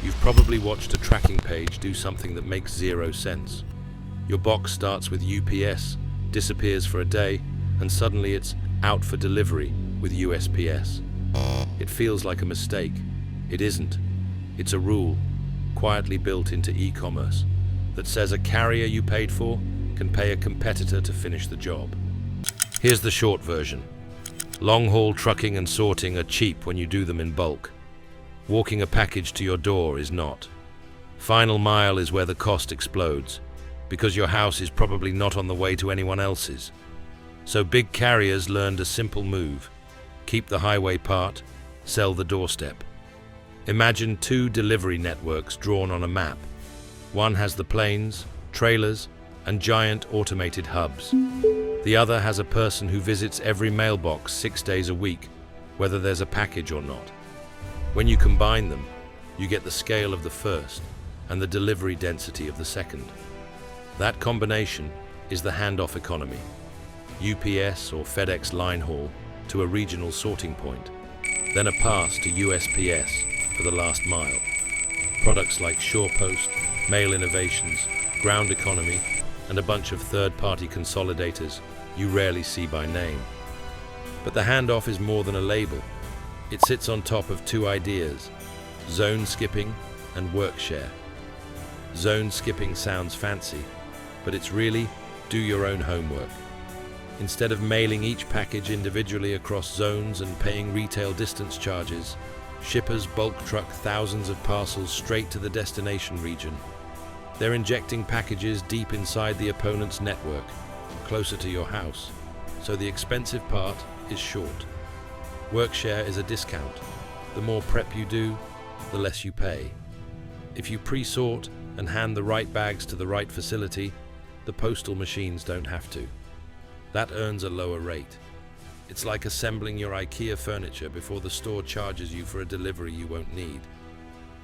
You've probably watched a tracking page do something that makes zero sense. Your box starts with UPS, disappears for a day, and suddenly it's out for delivery with USPS. It feels like a mistake. It isn't. It's a rule, quietly built into e-commerce, that says a carrier you paid for can pay a competitor to finish the job. Here's the short version. Long-haul trucking and sorting are cheap when you do them in bulk. Walking a package to your door is not. Final mile is where the cost explodes, because your house is probably not on the way to anyone else's. So big carriers learned a simple move. Keep the highway part, sell the doorstep. Imagine two delivery networks drawn on a map. One has the planes, trailers, and giant automated hubs. The other has a person who visits every mailbox 6 days a week, whether there's a package or not. When you combine them, you get the scale of the first and the delivery density of the second. That combination is the handoff economy. UPS or FedEx line haul to a regional sorting point, then a pass to USPS for the last mile. Products like SurePost, Mail Innovations, Ground Economy, and a bunch of third-party consolidators you rarely see by name. But the handoff is more than a label. It sits on top of two ideas: zone skipping and workshare. Zone skipping sounds fancy, but it's really do your own homework. Instead of mailing each package individually across zones and paying retail distance charges, shippers bulk truck thousands of parcels straight to the destination region. They're injecting packages deep inside the opponent's network, closer to your house, so the expensive part is short. Workshare is a discount. The more prep you do, the less you pay. If you pre-sort and hand the right bags to the right facility, the postal machines don't have to. That earns a lower rate. It's like assembling your IKEA furniture before the store charges you for a delivery you won't need.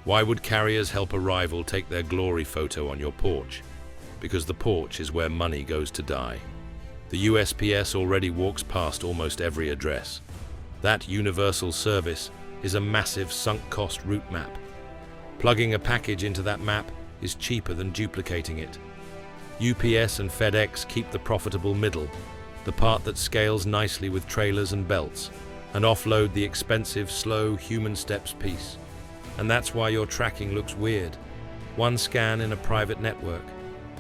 Why would carriers help a rival take their glory photo on your porch? Because the porch is where money goes to die. The USPS already walks past almost every address. That universal service is a massive sunk-cost route map. Plugging a package into that map is cheaper than duplicating it. UPS and FedEx keep the profitable middle, the part that scales nicely with trailers and belts, and offload the expensive, slow, human steps piece. And that's why your tracking looks weird. One scan in a private network,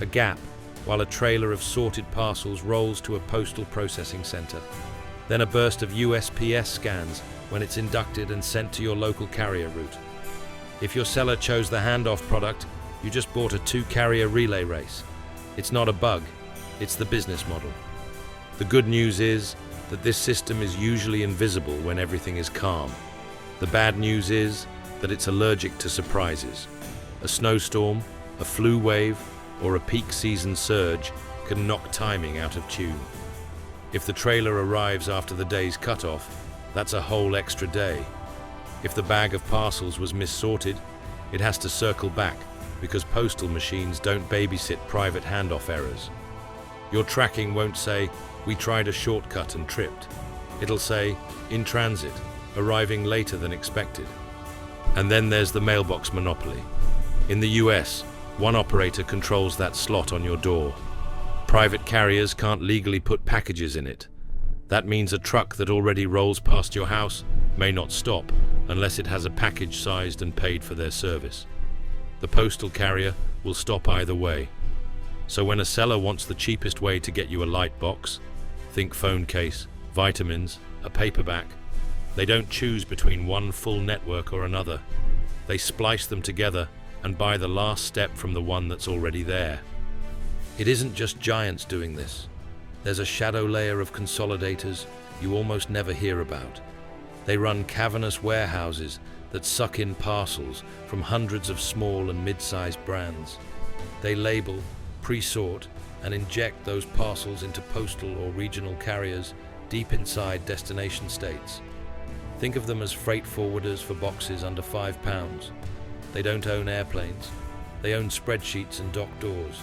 a gap, while a trailer of sorted parcels rolls to a postal processing center. Then a burst of USPS scans when it's inducted and sent to your local carrier route. If your seller chose the handoff product, you just bought a two-carrier relay race. It's not a bug, it's the business model. The good news is that this system is usually invisible when everything is calm. The bad news is that it's allergic to surprises. A snowstorm, a flu wave, or a peak season surge can knock timing out of tune. If the trailer arrives after the day's cutoff, that's a whole extra day. If the bag of parcels was missorted, it has to circle back because postal machines don't babysit private handoff errors. Your tracking won't say, "We tried a shortcut and tripped." It'll say, "In transit, arriving later than expected." And then there's the mailbox monopoly. In the US, one operator controls that slot on your door. Private carriers can't legally put packages in it. That means a truck that already rolls past your house may not stop unless it has a package sized and paid for their service. The postal carrier will stop either way. So when a seller wants the cheapest way to get you a light box, think phone case, vitamins, a paperback, they don't choose between one full network or another. They splice them together and buy the last step from the one that's already there. It isn't just giants doing this. There's a shadow layer of consolidators you almost never hear about. They run cavernous warehouses that suck in parcels from hundreds of small and mid-sized brands. They label, pre-sort, and inject those parcels into postal or regional carriers deep inside destination states. Think of them as freight forwarders for boxes under 5 pounds. They don't own airplanes. They own spreadsheets and dock doors.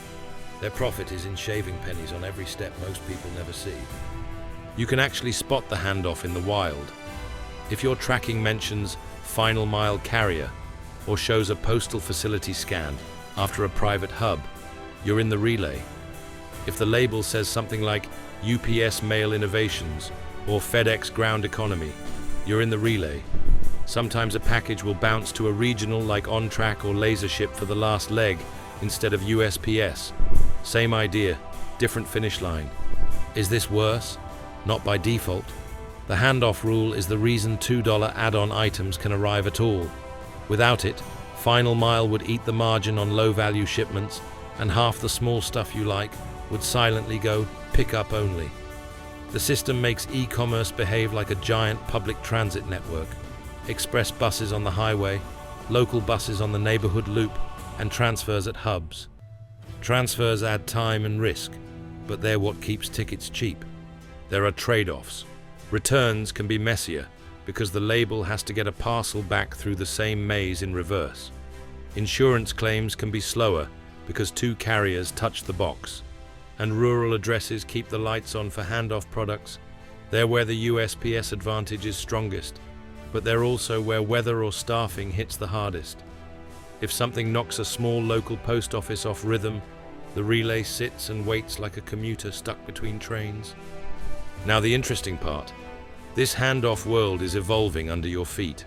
Their profit is in shaving pennies on every step most people never see. You can actually spot the handoff in the wild. If your tracking mentions final mile carrier, or shows a postal facility scan after a private hub, you're in the relay. If the label says something like UPS Mail Innovations or FedEx Ground Economy, you're in the relay. Sometimes a package will bounce to a regional like on-track or laser ship for the last leg instead of USPS. Same idea, different finish line. Is this worse? Not by default. The handoff rule is the reason $2 add-on items can arrive at all. Without it, final mile would eat the margin on low-value shipments, and half the small stuff you like would silently go pick up only. The system makes e-commerce behave like a giant public transit network. Express buses on the highway, local buses on the neighborhood loop, and transfers at hubs. Transfers add time and risk, but they're what keeps tickets cheap. There are trade-offs. Returns can be messier because the label has to get a parcel back through the same maze in reverse. Insurance claims can be slower because two carriers touch the box. And rural addresses keep the lights on for handoff products. They're where the USPS advantage is strongest, but they're also where weather or staffing hits the hardest. If something knocks a small local post office off rhythm, the relay sits and waits like a commuter stuck between trains. Now the interesting part. This handoff world is evolving under your feet.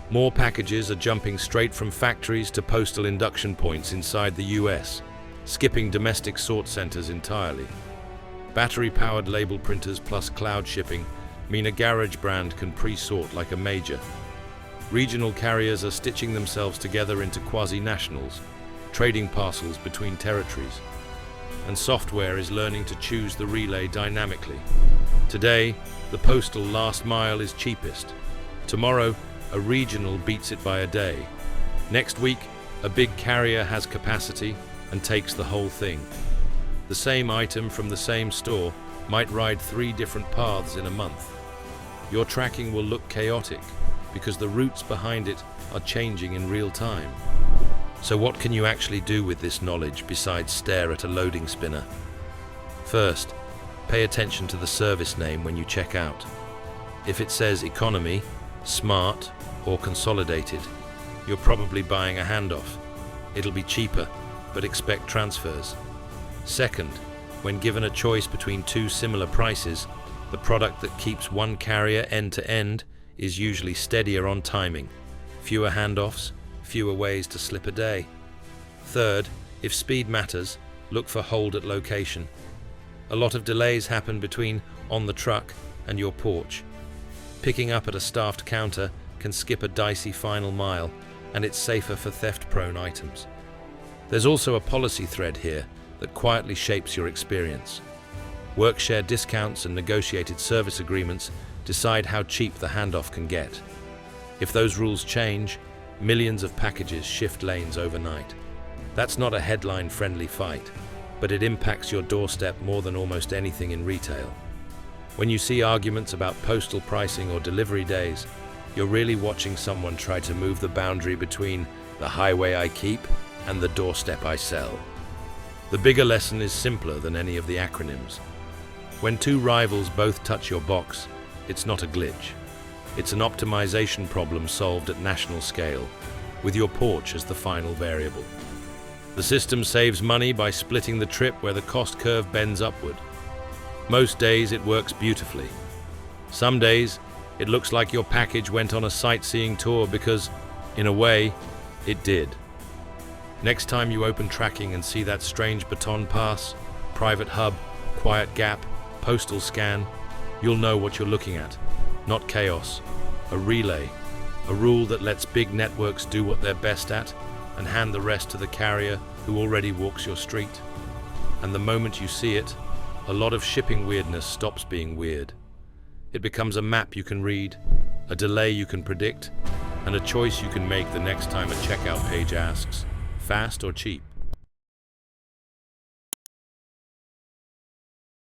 More packages are jumping straight from factories to postal induction points inside the US, skipping domestic sort centers entirely. Battery-powered label printers plus cloud shipping mean a garage brand can pre-sort like a major. Regional carriers are stitching themselves together into quasi-nationals, trading parcels between territories. And software is learning to choose the relay dynamically. Today, the postal last mile is cheapest. Tomorrow, a regional beats it by a day. Next week, a big carrier has capacity and takes the whole thing. The same item from the same store might ride 3 different paths in a month. Your tracking will look chaotic because the routes behind it are changing in real time. So what can you actually do with this knowledge besides stare at a loading spinner? First, pay attention to the service name when you check out. If it says economy, smart, or consolidated, you're probably buying a handoff. It'll be cheaper, but expect transfers. Second, when given a choice between 2 similar prices, the product that keeps one carrier end-to-end is usually steadier on timing. Fewer handoffs, fewer ways to slip a day. Third, if speed matters, look for hold at location. A lot of delays happen between on the truck and your porch. Picking up at a staffed counter can skip a dicey final mile, and it's safer for theft-prone items. There's also a policy thread here that quietly shapes your experience. Workshare discounts and negotiated service agreements decide how cheap the handoff can get. If those rules change, millions of packages shift lanes overnight. That's not a headline-friendly fight, but it impacts your doorstep more than almost anything in retail. When you see arguments about postal pricing or delivery days, you're really watching someone try to move the boundary between the highway I keep and the doorstep I sell. The bigger lesson is simpler than any of the acronyms. When 2 rivals both touch your box, it's not a glitch. It's an optimization problem solved at national scale, with your porch as the final variable. The system saves money by splitting the trip where the cost curve bends upward. Most days it works beautifully. Some days it looks like your package went on a sightseeing tour because, in a way, it did. Next time you open tracking and see that strange baton pass, private hub, quiet gap, postal scan, you'll know what you're looking at. Not chaos, a relay, a rule that lets big networks do what they're best at and hand the rest to the carrier who already walks your street. And the moment you see it, a lot of shipping weirdness stops being weird. It becomes a map you can read, a delay you can predict, and a choice you can make the next time a checkout page asks, fast or cheap?